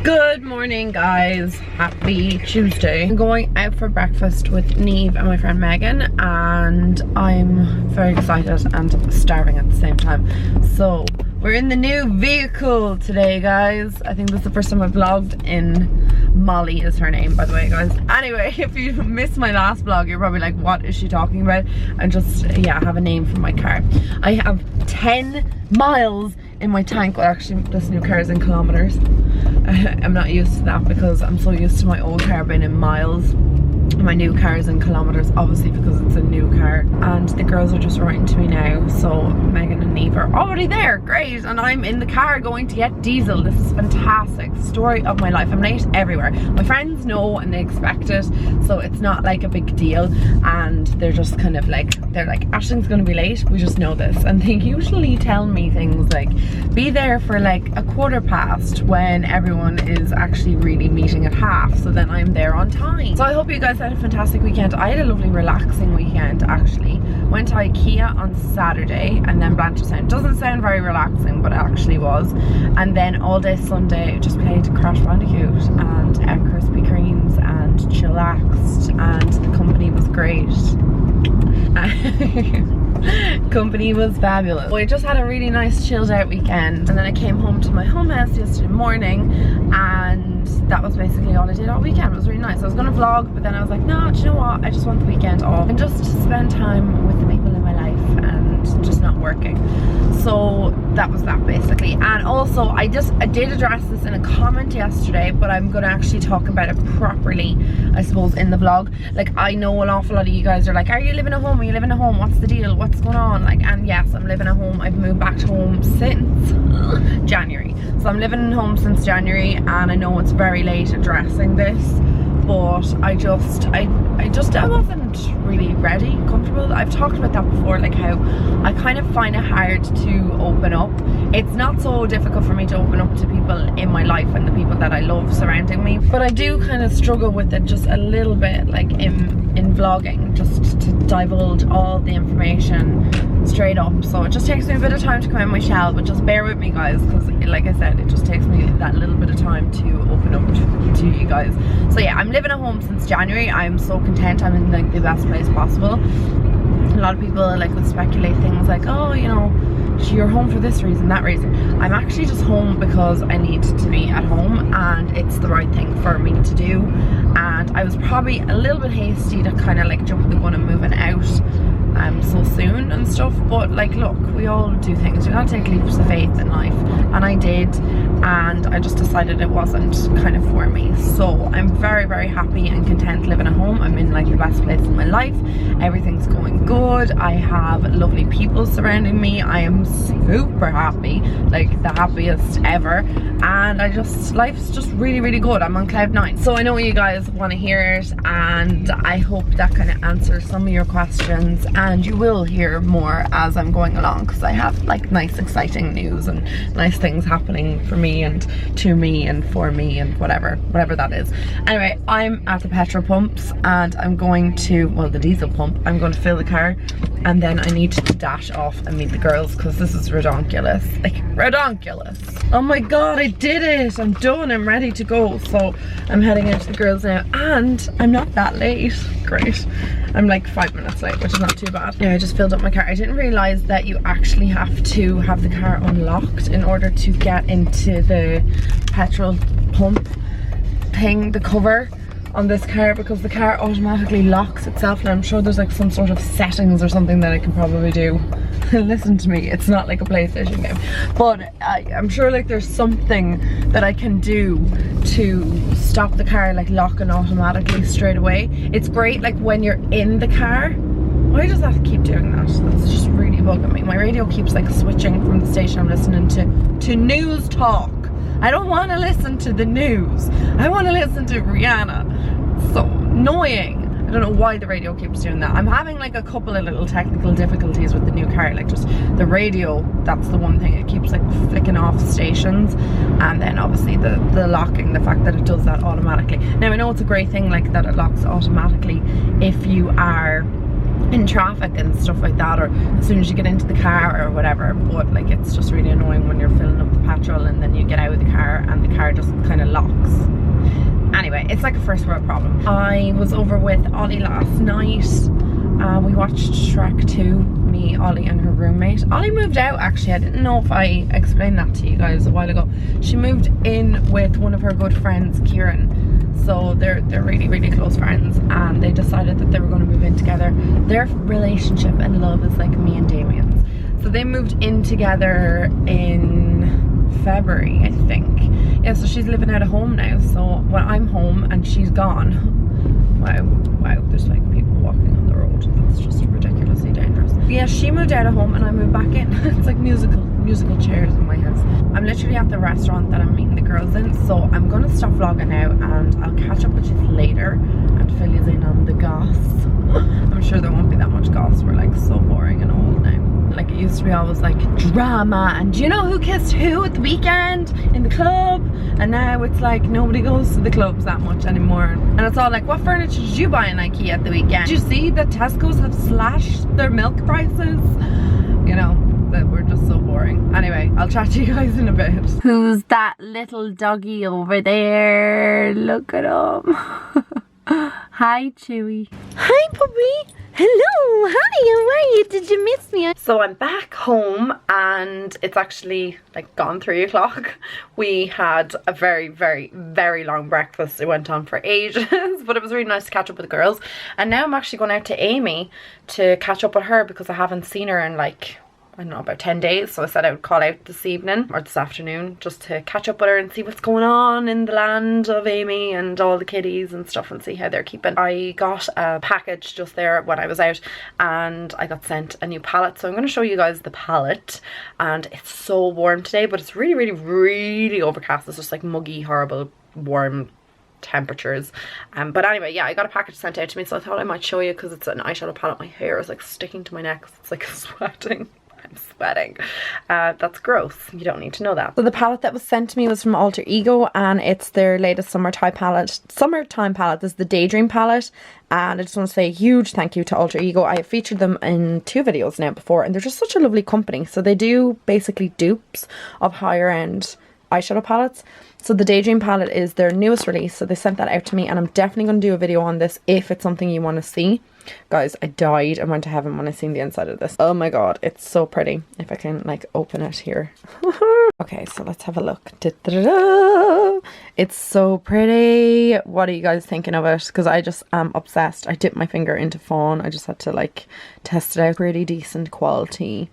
Good morning, guys. Happy Tuesday. I'm going out for breakfast with Neve and my friend Megan, and I'm very excited and starving at the same time. So we're in the new vehicle today, guys. I think this is the first time I've vlogged in. Molly is her name, by the way, guys. Anyway, if you missed my last vlog, you're probably like, what is she talking about? And just, yeah, I have a name for my car. I have 10 miles in my tank. Well, actually, this new car is in kilometers. I'm not used to that because I'm so used to my old car being in miles. My new car is in kilometers, obviously, because it's a new car. And the girls are just writing to me now, so Megan and Neve are already there. Great. And I'm in the car going to get diesel. This is fantastic. Story of my life. I'm late everywhere. My friends know and they expect it, so it's not like a big deal. And they're just kind of like, they're like, Ashling's gonna be late, we just know this. And they usually tell me things like, be there for like 1:15 when everyone is actually really meeting at half, so then I'm there on time. So I hope you guys had a fantastic weekend. I had a lovely relaxing weekend, actually. Went to IKEA on Saturday and then Blanchardstown. Doesn't sound very relaxing, but it actually was. And then all day Sunday just played Crash Bandicoot and ate Krispy Kremes and chillaxed, and the company was great. Company was fabulous. We just had a really nice chilled out weekend, and then I came home to my home house yesterday morning, and that was basically all I did all weekend. It was really nice. I was gonna vlog, but then I was like, no, do you know what, I just want the weekend off and just spend time with the people in my life and just not working. So that was that basically. And also I did address this in a comment yesterday, but I'm gonna actually talk about it properly, I suppose, in the vlog. Like, I know an awful lot of you guys are like, are you living at home? Are you living at home? What's the deal? What's going on? Like, and yes, I'm living at home. I've moved back to home since January. So I'm living at home since January, and I know it's very late addressing this, but I wasn't really ready, comfortable. I've talked about that before, like how I kind of find it hard to open up. It's not so difficult for me to open up to people in my life and the people that I love surrounding me, but I do kind of struggle with it just a little bit, like in vlogging, just to divulge all the information straight up. So it just takes me a bit of time to come out of my shell, but just bear with me, guys, because like I said, it just takes me that little bit of time to open up to you guys. So yeah, I'm living at home since January. I'm so content. I'm in like the best place possible. A lot of people like would speculate things like, oh, you know, you're home for this reason, that reason. I'm actually just home because I need to be at home, and it's the right thing for me to do. And I was probably a little bit hasty to kind of like jump the gun and moving out so soon and stuff, but like, look, we all do things. You gotta take leaps of faith in life, and I did, and I just decided it wasn't kind of for me. So I'm very, very happy and content living at home. I'm in like the best place in my life. Everything's going good. I have lovely people surrounding me. I am super happy, like the happiest ever, and life's just really, really good. I'm on cloud 9. So I know you guys want to hear it, and I hope that kind of answers some of your questions, and you will hear more as I'm going along, because I have like nice exciting news and nice things happening for me and to me and for me and whatever that is. Anyway, I'm at the petrol pumps, and I'm going to, well, the diesel pump. I'm going to fill the car, and then I need to dash off and meet the girls, because this is redonkulous, like redonkulous. Oh my god, I did it. I'm done. I'm ready to go. So I'm heading out to the girls now, and I'm not that late. Great. I'm like 5 minutes late, which is not too bad. Yeah, I just filled up my car. I didn't realize that you actually have to have the car unlocked in order to get into the petrol pump thing, the cover on this car, because the car automatically locks itself. And I'm sure there's like some sort of settings or something that I can probably do. Listen to me, it's not like a PlayStation game, but I'm sure like there's something that I can do to stop the car like locking automatically straight away. It's great like when you're in the car. Why does that keep doing that? That's just really bugging me. My radio keeps like switching from the station I'm listening to news talk. I don't want to listen to the news. I want to listen to Rihanna. So annoying. I don't know why the radio keeps doing that. I'm having like a couple of little technical difficulties with the new car, like just the radio, that's the one thing. It keeps like flicking off stations, and then obviously the locking, the fact that it does that automatically. Now I know it's a great thing like that it locks automatically if you are in traffic and stuff like that, or as soon as you get into the car or whatever. But like, it's just really annoying when you're filling up the petrol and then you get out of the car and the car just kind of locks. Anyway, it's like a first world problem. I was over with Ollie last night. We watched Shrek 2, me, Ollie and her roommate. Ollie moved out actually. I didn't know if I explained that to you guys a while ago. She moved in with one of her good friends, Kieran. So they're really, really close friends, and they decided that they were going to move in together. Their relationship and love is like me and Damien's. So they moved in together in February, I think. Yeah, so she's living out of home now. So when I'm home and she's gone, wow, there's like people walking on the road. That's just ridiculously dangerous. But yeah, she moved out of home and I moved back in. It's like musical chairs in my house. I'm literally at the restaurant that I'm meeting the girls in, so I'm gonna stop vlogging now and I'll catch up with you later and fill you in on the goss. I'm sure there won't be that much goss. We're like so boring and old now. Like, it used to be always like drama and do you know who kissed who at the weekend in the club? And now it's like nobody goes to the clubs that much anymore. And it's all like, what furniture did you buy in IKEA at the weekend? Did you see that Tesco's have slashed their milk prices? You know, that we're just so boring. Anyway, I'll chat to you guys in a bit. Who's that little doggy over there? Look at him. Hi, Chewy. Hi, puppy. Hello, hi, how are you? Did you miss me? So I'm back home and it's actually like gone 3 o'clock. We had a very, very, very long breakfast. It went on for ages, but it was really nice to catch up with the girls. And now I'm actually going out to Amy to catch up with her because I haven't seen her in like, I don't know, about 10 days. So I said I would call out this evening or this afternoon just to catch up with her and see what's going on in the land of Amy and all the kiddies and stuff and see how they're keeping. I got a package just there when I was out and I got sent a new palette. So I'm going to show you guys the palette, and it's so warm today, but it's really, really, really overcast. It's just like muggy, horrible, warm temperatures. But anyway, yeah, I got a package sent out to me, so I thought I might show you because it's an eyeshadow palette. My hair is like sticking to my neck. It's like sweating. I'm sweating. That's gross. You don't need to know that. So the palette that was sent to me was from Alter Ego, and it's their latest summertime palette. This is the Daydream palette, and I just want to say a huge thank you to Alter Ego. I have featured them in 2 videos now before, and they're just such a lovely company. So they do basically dupes of higher end eyeshadow palettes. So the Daydream palette is their newest release, so they sent that out to me, and I'm definitely going to do a video on this if it's something you want to see. Guys, I died and went to heaven when I seen the inside of this. Oh my god, it's so pretty. If I can like open it here. Okay, so let's have a look. Da-da-da-da. It's so pretty. What are you guys thinking of it? Because I just am obsessed. I dipped my finger into Fawn. I just had to like test it out. Pretty decent quality.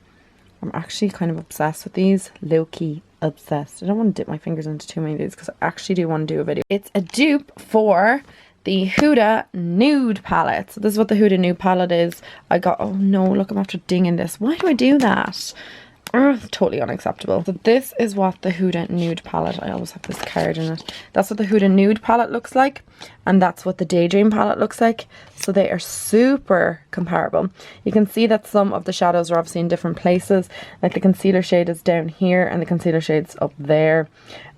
I'm actually kind of obsessed with these. Low-key obsessed. I don't want to dip my fingers into too many of these because I actually do want to do a video. It's a dupe for the Huda Nude palette. So this is what the Huda Nude palette is. I got, oh no, look, I'm after dinging this. Why do I do that? Totally unacceptable. So this is what the Huda Nude palette, I always have this card in it. That's what the Huda Nude palette looks like. And that's what the Daydream palette looks like. So they are super comparable. You can see that some of the shadows are obviously in different places. Like the concealer shade is down here and the concealer shade's up there.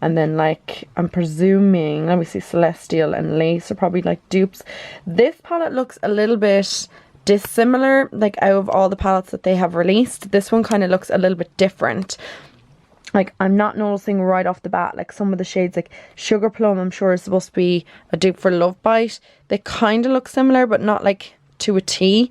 And then like, I'm presuming, let me see, Celestial and Lace are probably like dupes. This palette looks a little bit dissimilar, like out of all the palettes that they have released. This one kind of looks a little bit different. Like, I'm not noticing right off the bat, like some of the shades, like Sugar Plum, I'm sure is supposed to be a dupe for Love Bite. They kind of look similar, but not like to a T.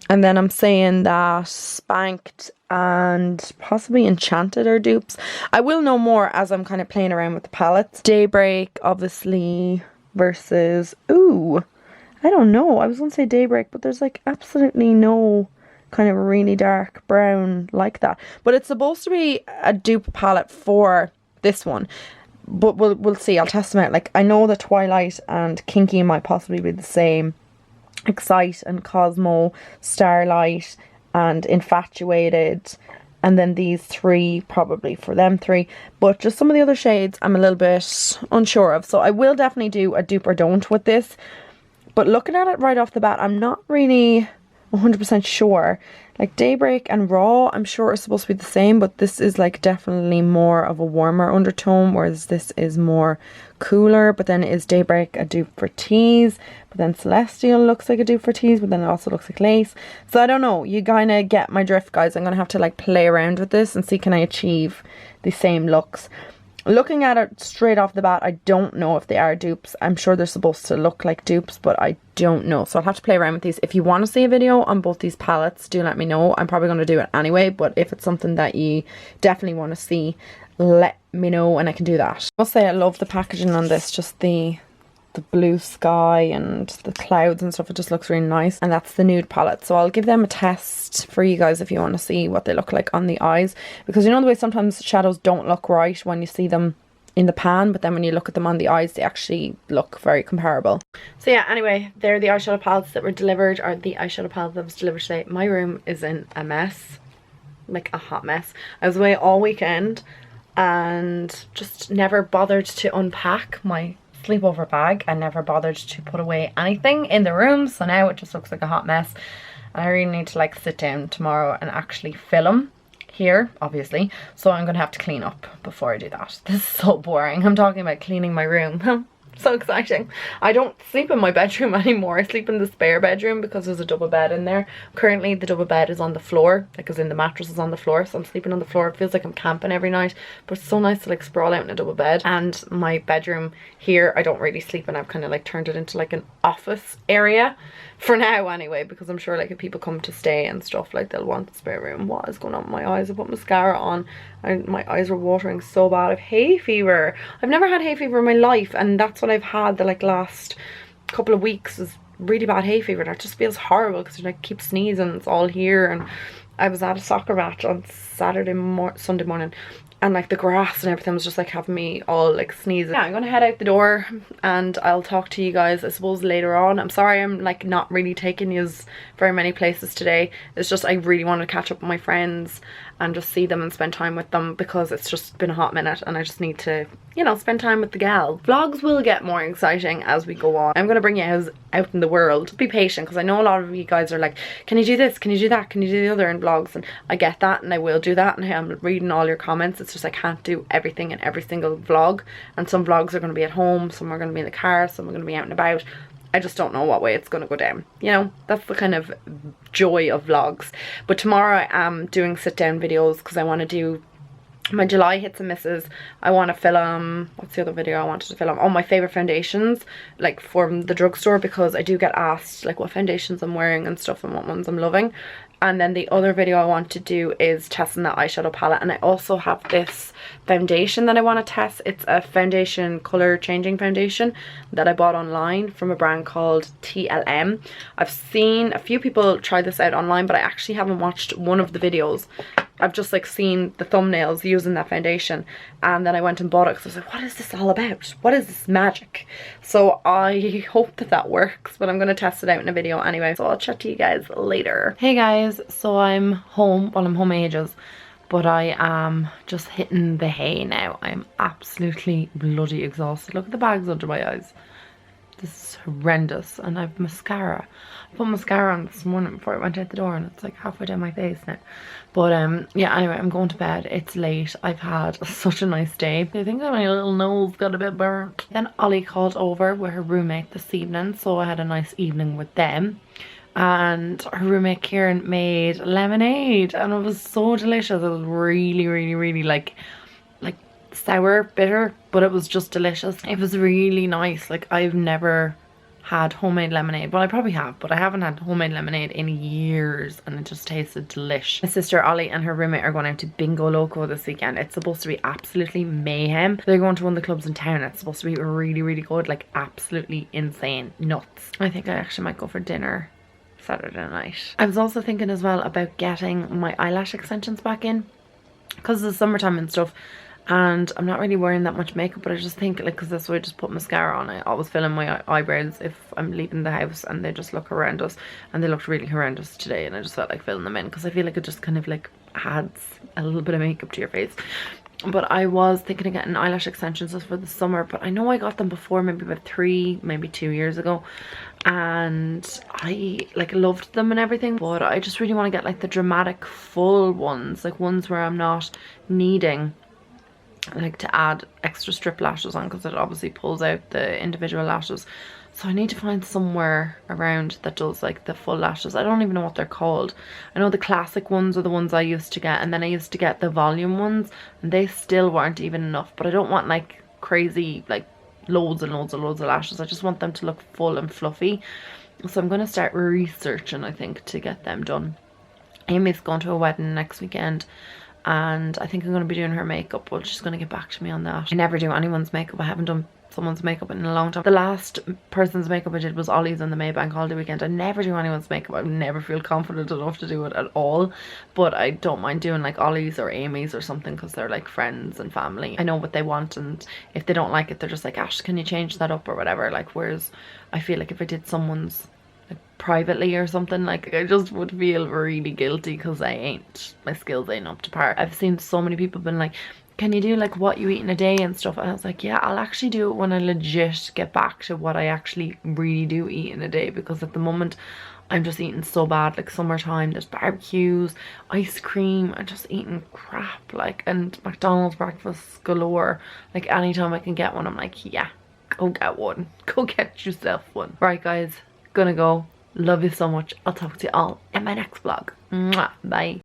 And then I'm saying that Spanked and possibly Enchanted are dupes. I will know more as I'm kind of playing around with the palettes. Daybreak, obviously, versus, ooh, I don't know. I was going to say Daybreak, but there's like absolutely no kind of really dark brown like that. But it's supposed to be a dupe palette for this one. But we'll see. I'll test them out. Like, I know that Twilight and Kinky might possibly be the same. Excite and Cosmo, Starlight and Infatuated. And then these 3 probably for them 3. But just some of the other shades I'm a little bit unsure of. So I will definitely do a dupe or don't with this. But looking at it right off the bat, I'm not really 100% sure. Like Daybreak and Raw, I'm sure are supposed to be the same, but this is like definitely more of a warmer undertone, whereas this is more cooler. But then is Daybreak a dupe for Tease? But then Celestial looks like a dupe for Tease, but then it also looks like lace. So I don't know, you kind of get my drift, guys. I'm gonna have to like play around with this and see can I achieve the same looks. Looking at it straight off the bat, I don't know if they are dupes. I'm sure they're supposed to look like dupes, but I don't know. So I'll have to play around with these. If you want to see a video on both these palettes, do let me know. I'm probably going to do it anyway, but if it's something that you definitely want to see, let me know and I can do that. I must say I love the packaging on this, just the blue sky and the clouds and stuff. It just looks really nice. And that's the nude palette, so I'll give them a test for you guys if you want to see what they look like on the eyes, because you know the way sometimes shadows don't look right when you see them in the pan, but then when you look at them on the eyes they actually look very comparable. So yeah, anyway, they're the eyeshadow palettes that were delivered, or the eyeshadow palette that was delivered today. My room is in a mess, like a hot mess. I was away all weekend and just never bothered to unpack my sleepover bag and never bothered to put away anything in the room, so now it just looks like a hot mess. And I really need to like sit down tomorrow and actually film here, obviously, so I'm gonna have to clean up before I do that. This is so boring. I'm talking about cleaning my room. So exciting. I don't sleep in my bedroom anymore. I sleep in the spare bedroom because there's a double bed in there. Currently the double bed is on the floor, like as in the mattress is on the floor, so I'm sleeping on the floor. It feels like I'm camping every night, but it's so nice to like sprawl out in a double bed. And my bedroom here, I don't really sleep in. I've kind of like turned it into like an office area for now anyway, because I'm sure like if people come to stay and stuff, like they'll want the spare room. What is going on with my eyes? I put mascara on and my eyes were watering so bad. I have hay fever. I've never had hay fever in my life, and that's what I've had the like last couple of weeks, is really bad hay fever. That just feels horrible because you like keep sneezing, it's all here. And I was at a soccer match on Sunday morning, and like the grass and everything was just like having me all like sneezing. Yeah, I'm gonna head out the door and I'll talk to you guys I suppose later on. I'm sorry I'm like not really taking you very many places today. It's just I really want to catch up with my friends and just see them and spend time with them, because it's just been a hot minute and I just need to, you know, spend time with the gal. Vlogs will get more exciting as we go on. I'm gonna bring you out in the world. Be patient, because I know a lot of you guys are like, can you do this, can you do that, can you do the other in vlogs, and I get that and I will do that, and I'm reading all your comments. It's just I can't do everything in every single vlog, and some vlogs are going to be at home, some are going to be in the car, some are going to be out and about. I just don't know what way it's going to go down, you know. That's the kind of joy of vlogs. But tomorrow I am doing sit down videos because I want to do my July hits and misses. I want to film, what's the other video I wanted to film? Oh, my favourite foundations, like from the drugstore, because I do get asked like what foundations I'm wearing and stuff and what ones I'm loving. And then the other video I want to do is testing that eyeshadow palette. And I also have this foundation that I want to test. It's a foundation colour changing foundation that I bought online from a brand called TLM. I've seen a few people try this out online, but I actually haven't watched one of the videos. I've just like seen the thumbnails using that foundation, and then I went and bought it because I was like, what is this all about? What is this magic? So I hope that that works, but I'm going to test it out in a video anyway, so I'll chat to you guys later. Hey guys, so I'm home. Well, I'm home ages, but I am just hitting the hay now. I'm absolutely bloody exhausted. Look at the bags under my eyes. This is horrendous. And I have mascara. I put mascara on this morning before I went out the door, and it's like halfway down my face now. But yeah, anyway, I'm going to bed. It's late. I've had such a nice day. I think that my little nose got a bit burnt. Then Ollie called over with her roommate this evening, so I had a nice evening with them. And her roommate Kieran made lemonade, and it was so delicious. It was really like sour, bitter, but it was just delicious. It was really nice. Like, I've never had homemade lemonade. Well, I probably have, but I haven't had homemade lemonade in years, and it just tasted delish. My sister Ollie and her roommate are going out to Bingo Loco this weekend. It's supposed to be absolutely mayhem. They're going to one of the clubs in town. It's supposed to be really good, like absolutely insane, nuts. I think I actually might go for dinner Saturday night. I was also thinking as well about getting my eyelash extensions back in, because it's summertime and stuff, and I'm not really wearing that much makeup, but I just think, like, because that's why I just put mascara on. I always fill in my eyebrows if I'm leaving the house and they just look horrendous, and they looked really horrendous today, and I just felt like filling them in because I feel like it just kind of like adds a little bit of makeup to your face. But I was thinking of getting eyelash extensions just for the summer, but I know I got them before, maybe about 3, maybe 2 years ago, and I like loved them and everything, but I just really want to get like the dramatic full ones, like ones where I'm not needing like to add extra strip lashes on, because it obviously pulls out the individual lashes. So I need to find somewhere around that does like the full lashes. I don't even know what they're called. I know the classic ones are the ones I used to get, and then I used to get the volume ones, and they still weren't even enough. But I don't want like crazy like loads and loads and loads of lashes. I just want them to look full and fluffy. So I'm going to start researching, I think, to get them done. Amy's going to a wedding next weekend, and I think I'm going to be doing her makeup. Well, she's going to get back to me on that. I never do anyone's makeup. I haven't done someone's makeup in a long time. The last person's makeup I did was Ollie's on the Maybank holiday weekend. I never do anyone's makeup. I never feel confident enough to do it at all, but I don't mind doing like Ollie's or Amy's or something, because they're like friends and family. I know what they want, and if they don't like it, they're just like, Ash, can you change that up or whatever. Like, whereas I feel like if I did someone's like privately or something, like I just would feel really guilty, because my skills ain't up to par. I've seen so many people been like, can you do like what you eat in a day and stuff, and I was like, yeah, I'll actually do it when I legit get back to what I actually really do eat in a day, because at the moment I'm just eating so bad. Like summertime, there's barbecues, ice cream, I'm just eating crap, like, and McDonald's breakfast galore. Like anytime I can get one, I'm like, yeah, go get one, go get yourself one. Right guys, gonna go. Love you so much. I'll talk to you all in my next vlog. Mwah. Bye.